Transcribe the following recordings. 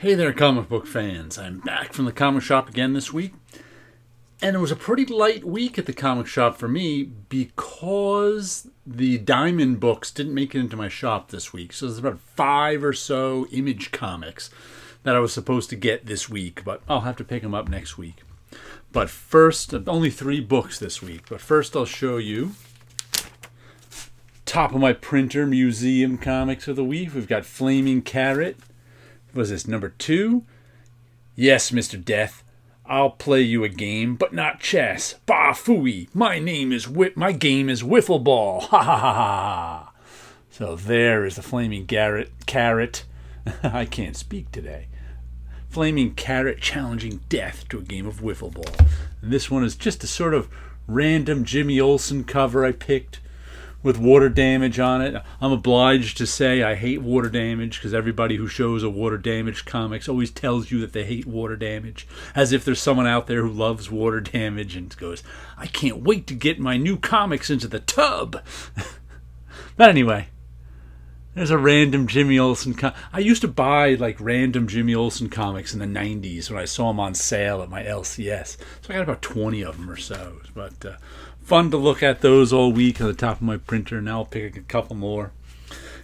Hey there, comic book fans. I'm back from the comic shop again this week. And it was a pretty light week at the comic shop for me because the Diamond books didn't make it into my shop this week. So there's about 5 or so Image comics that I was supposed to get this week, but I'll have to pick them up next week. But first, only 3 books this week. But first I'll show you top of my printer museum comics of the week. We've got Flaming Carrot. Was this number 2? Yes, Mr. Death. I'll play you a game, but not chess. Bah phooey. My game is wiffle ball. Ha ha ha ha. So there is the Flaming Carrot. I can't speak today. Flaming Carrot challenging Death to a game of wiffle ball. And this one is just a sort of random Jimmy Olsen cover I picked with water damage on it. I'm obliged to say I hate water damage because everybody who shows a water damage comics always tells you that they hate water damage, as if there's someone out there who loves water damage and goes, I can't wait to get my new comics into the tub. But anyway, there's a random Jimmy Olsen I used to buy like random Jimmy Olsen comics in the 90s when I saw them on sale at my LCS. So I got about 20 of them or so. But fun to look at those all week on the top of my printer. Now I'll pick a couple more.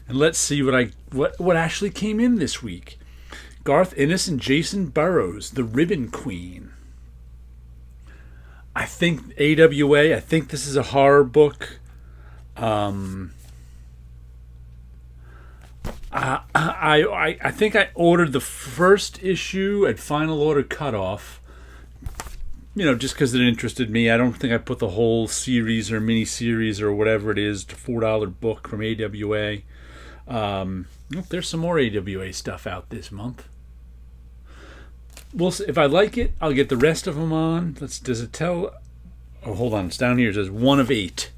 And let's see what actually came in this week. Garth Ennis and Jason Burrows, The Ribbon Queen. I think AWA, I think this is a horror book. I think I ordered the first issue at Final Order Cutoff. Just because it interested me. I don't think I put the whole series or mini-series or whatever it is, to $4 book from AWA. There's some more AWA stuff out this month. We'll see. If I like it, I'll get the rest of them on. Does it tell? Oh, hold on. It's down here. It says 1 of 8.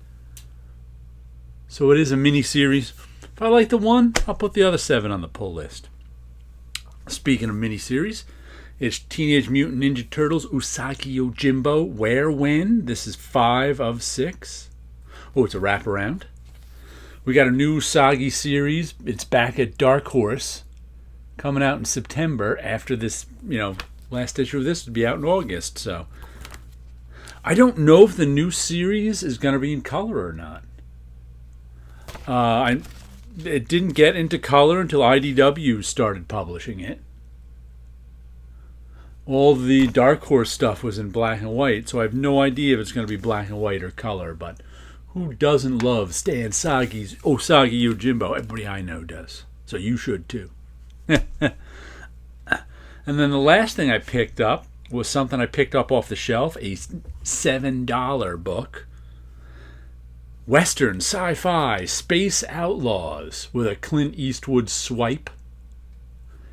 So it is a mini-series. If I like the one, I'll put the other 7 on the pull list. Speaking of mini-series, it's Teenage Mutant Ninja Turtles Usagi Yojimbo Where When. This is 5 of 6. Oh, it's a wraparound. We got a new Usagi series. It's back at Dark Horse. Coming out in September after this, last issue of this would be out in August. So I don't know if the new series is going to be in color or not. It didn't get into color until IDW started publishing it. All the Dark Horse stuff was in black and white, so I have no idea if it's going to be black and white or color, but who doesn't love Stan Sagi's Usagi Yojimbo? Everybody I know does, so you should too. And then the last thing I picked up was something I picked up off the shelf, a $7 book. Western sci-fi space outlaws with a Clint Eastwood swipe.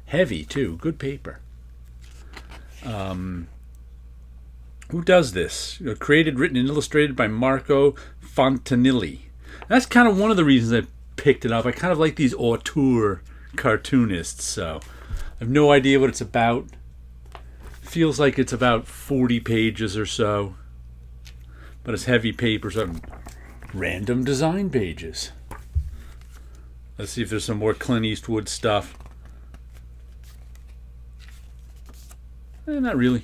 Heavy too, good paper. Who does this? Created, written, and illustrated by Marco Fontanilli. That's kind of one of the reasons I picked it up. I kind of like these auteur cartoonists, so I have no idea what it's about. Feels like it's about 40 pages or so, but it's heavy paper, so random design pages. Let's see if there's some more Clint Eastwood stuff. Not really.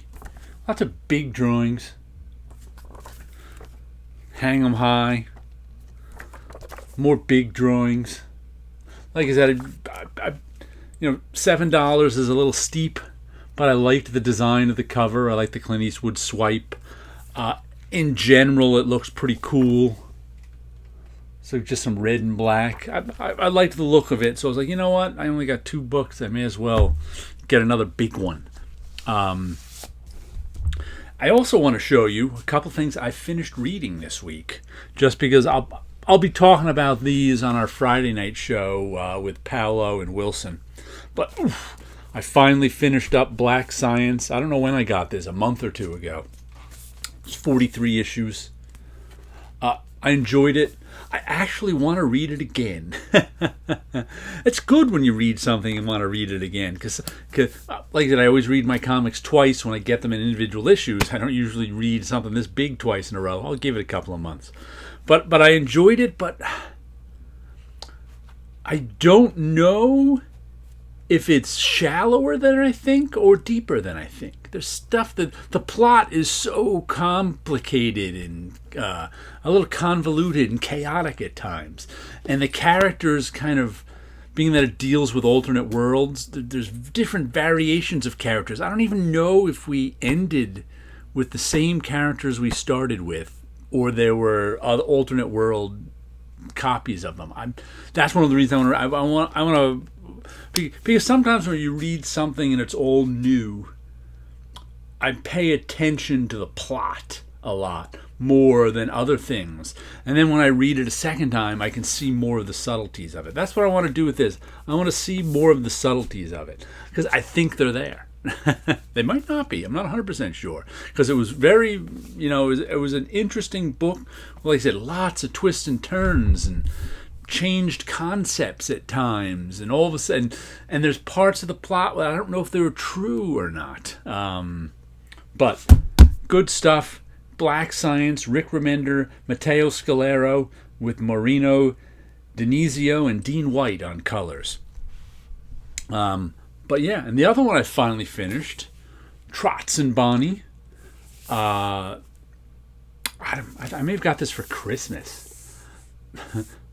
Lots of big drawings. Hang 'em high. More big drawings. Like I said, $7 is a little steep, but I liked the design of the cover. I like the Clint Eastwood swipe. In general, it looks pretty cool. So just some red and black. I liked the look of it, so I was like, you know what? I only got 2 books. I may as well get another big one. I also want to show you a couple things I finished reading this week, just because I'll be talking about these on our Friday night show with Paolo and Wilson. But I finally finished up Black Science. I don't know when I got this, a month or 2 ago. It's 43 issues. I enjoyed it. I actually want to read it again. It's good when you read something and want to read it again. Because like I said, I always read my comics twice when I get them in individual issues. I don't usually read something this big twice in a row. I'll give it a couple of months. But I enjoyed it, but I don't know if it's shallower than I think or deeper than I think. There's stuff that the plot is so complicated and a little convoluted and chaotic at times, and the characters kind of, being that it deals with alternate worlds, there's different variations of characters. I don't even know if we ended with the same characters we started with, or there were other alternate world copies of them. That's one of the reasons I want to, because sometimes when you read something and it's all new, I pay attention to the plot a lot more than other things. And then when I read it a second time, I can see more of the subtleties of it. That's what I want to do with this. I want to see more of the subtleties of it because I think they're there. They might not be. I'm not 100% sure because it was very, it was an interesting book. Like I said, lots of twists and turns and changed concepts at times, and all of a sudden, and there's parts of the plot where I don't know if they were true or not. But good stuff. Black Science, Rick Remender, Matteo Scalero with Maurino Denizio and Dean White on colors. But yeah, and the other one I finally finished, Trots and Bonnie. I may have got this for Christmas.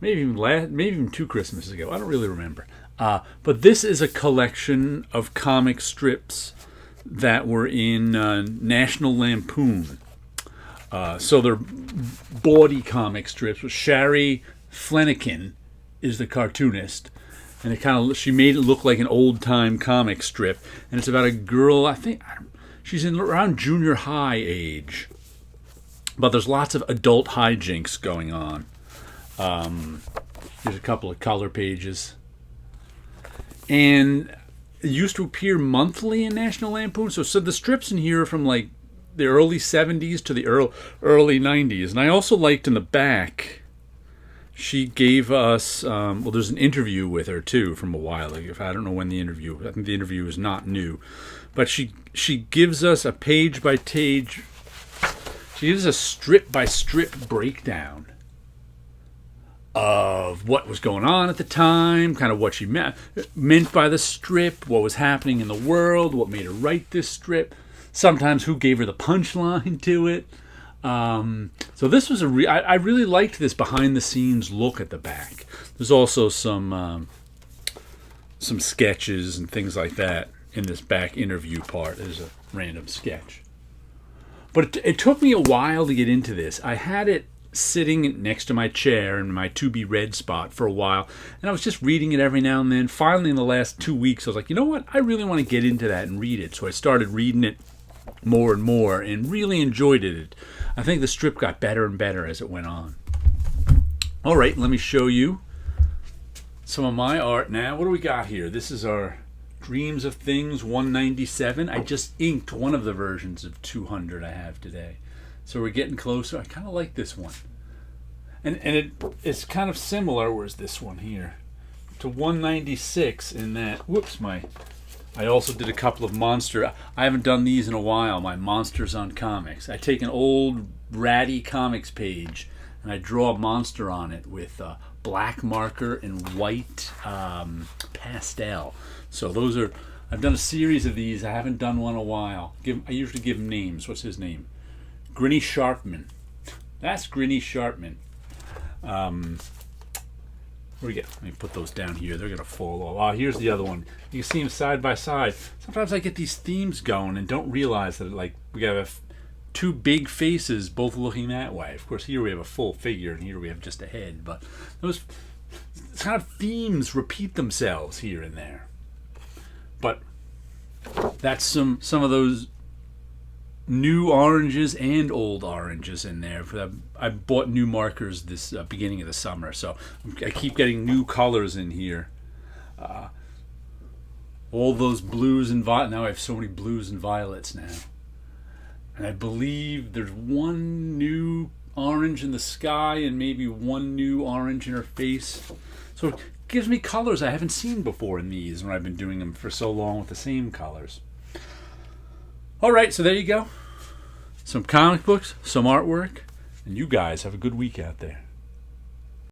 maybe even 2 Christmases ago. I don't really remember. But this is a collection of comic strips that were in National Lampoon. So they're bawdy comic strips. With Shari Flanagan is the cartoonist, and she made it look like an old time comic strip. And it's about a girl. I think she's in around junior high age, but there's lots of adult hijinks going on. There's a couple of color pages, and it used to appear monthly in National Lampoon. So the strips in here are from like the early 70s to the early 90s. And I also liked in the back, she gave us, there's an interview with her too from a while ago. I don't know when I think the interview is not new. But she gives us a page by page, she gives us a strip by strip breakdown of what was going on at the time, kind of what she meant by the strip, what was happening in the world, what made her write this strip. Sometimes who gave her the punchline to it. So this was I really liked this behind the scenes look at the back. There's also some sketches and things like that in this back interview part. There's a random sketch. But it took me a while to get into this. I had it sitting next to my chair in my to be read spot for a while, and I was just reading it every now and then. Finally, in the last 2 weeks, I was like, you know what? I really want to get into that and read it. So I started reading it more and more and really enjoyed it. I think the strip got better and better as it went on. All right, let me show you some of my art now. What do we got here? This is our Dreams of Things 197. I just inked one of the versions of 200 I have today. So we're getting closer. I kind of like this one. And it's kind of similar, where's this one here, to 196 in that, I also did a couple of monster. I haven't done these in a while. My Monsters on Comics. I take an old ratty comics page and I draw a monster on it with black marker and white pastel. So those are. I've done a series of these. I haven't done one in a while. I usually give him names. What's his name? Grinny Sharpman. That's Grinny Sharpman. Where we go? Let me put those down here. They're going to fall off. Here's the other one. You can see them side by side. Sometimes I get these themes going and don't realize that we have two big faces both looking that way. Of course, here we have a full figure and here we have just a head. But those kind of themes repeat themselves here and there. But that's some of those new oranges and old oranges in there. I bought new markers this beginning of the summer, so I keep getting new colors in here. All those blues and violets. Now I have so many blues and violets now. And I believe there's one new orange in the sky and maybe one new orange in her face. So it gives me colors I haven't seen before in these when I've been doing them for so long with the same colors. All right, so there you go. Some comic books, some artwork, and you guys have a good week out there.